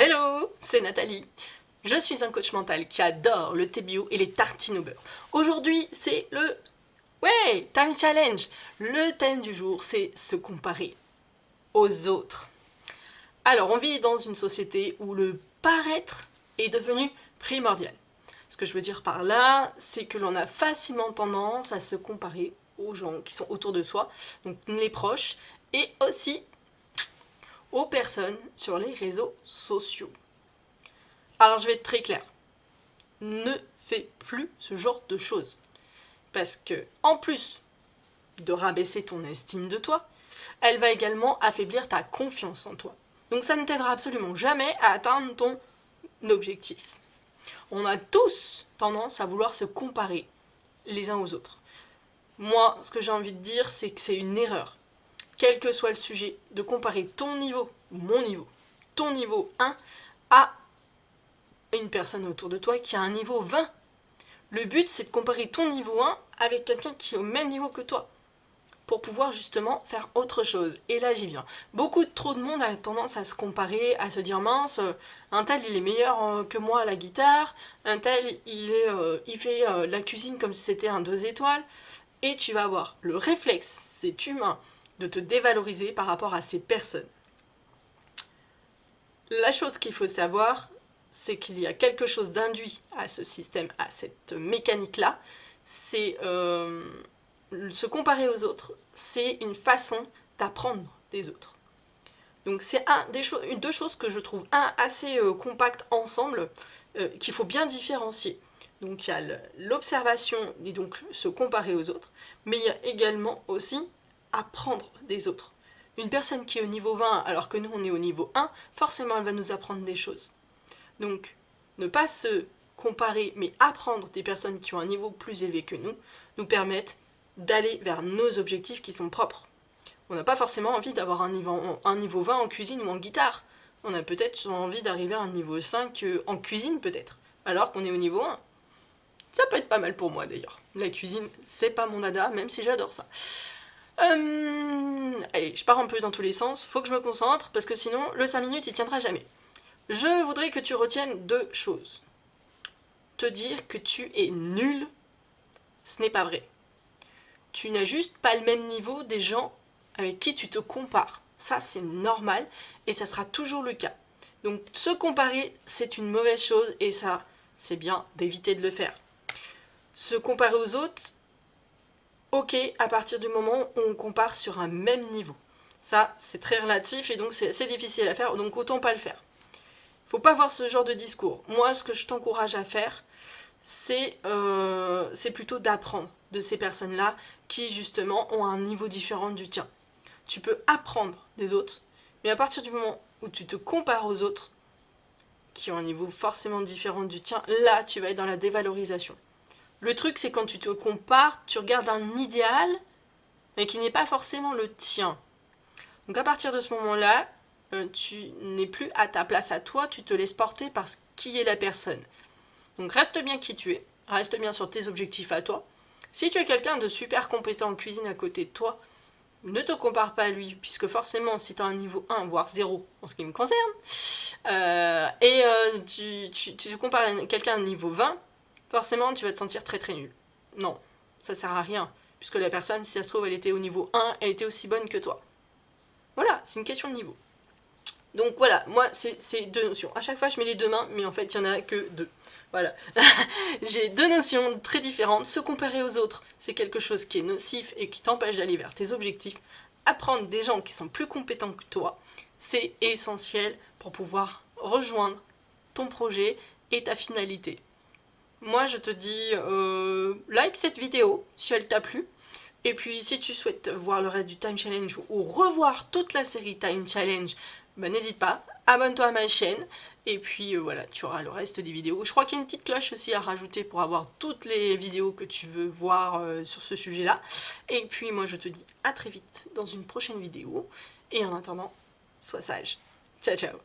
Hello, c'est Nathalie. Je suis un coach mental qui adore le thé bio et les tartines au beurre. Aujourd'hui, c'est le Time Challenge. Le thème du jour, c'est se comparer aux autres. Alors, on vit dans une société où le paraître est devenu primordial. Ce que je veux dire par là, c'est que l'on a facilement tendance à se comparer aux gens qui sont autour de soi, donc les proches, et aussi aux personnes sur les réseaux sociaux. Alors je vais être très claire, ne fais plus ce genre de choses. Parce que, en plus de rabaisser ton estime de toi, elle va également affaiblir ta confiance en toi. Donc ça ne t'aidera absolument jamais à atteindre ton objectif. On a tous tendance à vouloir se comparer les uns aux autres. Moi, ce que j'ai envie de dire, c'est que c'est une erreur. Quel que soit le sujet, de comparer ton niveau, mon niveau, ton niveau 1 à une personne autour de toi qui a un niveau 20. Le but, c'est de comparer ton niveau 1 avec quelqu'un qui est au même niveau que toi, pour pouvoir justement faire autre chose. Et là, j'y viens. Trop de monde a tendance à se comparer, à se dire mince, un tel il est meilleur que moi à la guitare, un tel il fait la cuisine comme si c'était un 2 étoiles, et tu vas avoir le réflexe, c'est humain, de te dévaloriser par rapport à ces personnes. La chose qu'il faut savoir, c'est qu'il y a quelque chose d'induit à ce système, à cette mécanique-là. C'est se comparer aux autres, c'est une façon d'apprendre des autres. Donc c'est deux choses que je trouve assez compactes ensemble, qu'il faut bien différencier. Donc il y a l'observation et donc se comparer aux autres, mais il y a également aussi apprendre des autres. Une personne qui est au niveau 20 alors que nous on est au niveau 1, forcément elle va nous apprendre des choses. Donc ne pas se comparer mais apprendre des personnes qui ont un niveau plus élevé que nous permettent d'aller vers nos objectifs qui sont propres. On n'a pas forcément envie d'avoir un niveau 20 en cuisine ou en guitare. On a peut-être envie d'arriver à un niveau 5 en cuisine peut-être, alors qu'on est au niveau 1. Ça peut être pas mal pour moi d'ailleurs. La cuisine, c'est pas mon dada, même si j'adore ça. Allez, je pars un peu dans tous les sens, faut que je me concentre, parce que sinon, le 5 minutes, il tiendra jamais. Je voudrais que tu retiennes deux choses. Te dire que tu es nul, ce n'est pas vrai. Tu n'as juste pas le même niveau des gens avec qui tu te compares. Ça, c'est normal, et ça sera toujours le cas. Donc, se comparer, c'est une mauvaise chose, et ça, c'est bien d'éviter de le faire. Se comparer aux autres, ok, à partir du moment où on compare sur un même niveau. Ça, c'est très relatif et donc c'est assez difficile à faire, donc autant pas le faire. Faut pas avoir ce genre de discours. Moi, ce que je t'encourage à faire, c'est plutôt d'apprendre de ces personnes-là qui, justement, ont un niveau différent du tien. Tu peux apprendre des autres, mais à partir du moment où tu te compares aux autres, qui ont un niveau forcément différent du tien, là, tu vas être dans la dévalorisation. Le truc, c'est quand tu te compares, tu regardes un idéal, mais qui n'est pas forcément le tien. Donc à partir de ce moment-là, tu n'es plus à ta place à toi, tu te laisses porter par qui est la personne. Donc reste bien qui tu es, reste bien sur tes objectifs à toi. Si tu es quelqu'un de super compétent en cuisine à côté de toi, ne te compare pas à lui, puisque forcément, si tu as un niveau 1, voire 0, en ce qui me concerne, tu te compares à quelqu'un à un niveau 20, forcément, tu vas te sentir très très nul. Non, ça sert à rien, puisque la personne, si ça se trouve, elle était au niveau 1, elle était aussi bonne que toi. Voilà, c'est une question de niveau. Donc voilà, moi, c'est deux notions. À chaque fois, je mets les deux mains, mais en fait, il n'y en a que deux. Voilà. J'ai deux notions très différentes. Se comparer aux autres, c'est quelque chose qui est nocif et qui t'empêche d'aller vers tes objectifs. Apprendre des gens qui sont plus compétents que toi, c'est essentiel pour pouvoir rejoindre ton projet et ta finalité. Moi, je te dis, like cette vidéo si elle t'a plu. Et puis, si tu souhaites voir le reste du Time Challenge ou revoir toute la série Time Challenge, ben, n'hésite pas, abonne-toi à ma chaîne. Et puis, voilà, tu auras le reste des vidéos. Je crois qu'il y a une petite cloche aussi à rajouter pour avoir toutes les vidéos que tu veux voir sur ce sujet-là. Et puis, moi, je te dis à très vite dans une prochaine vidéo. Et en attendant, sois sage. Ciao, ciao.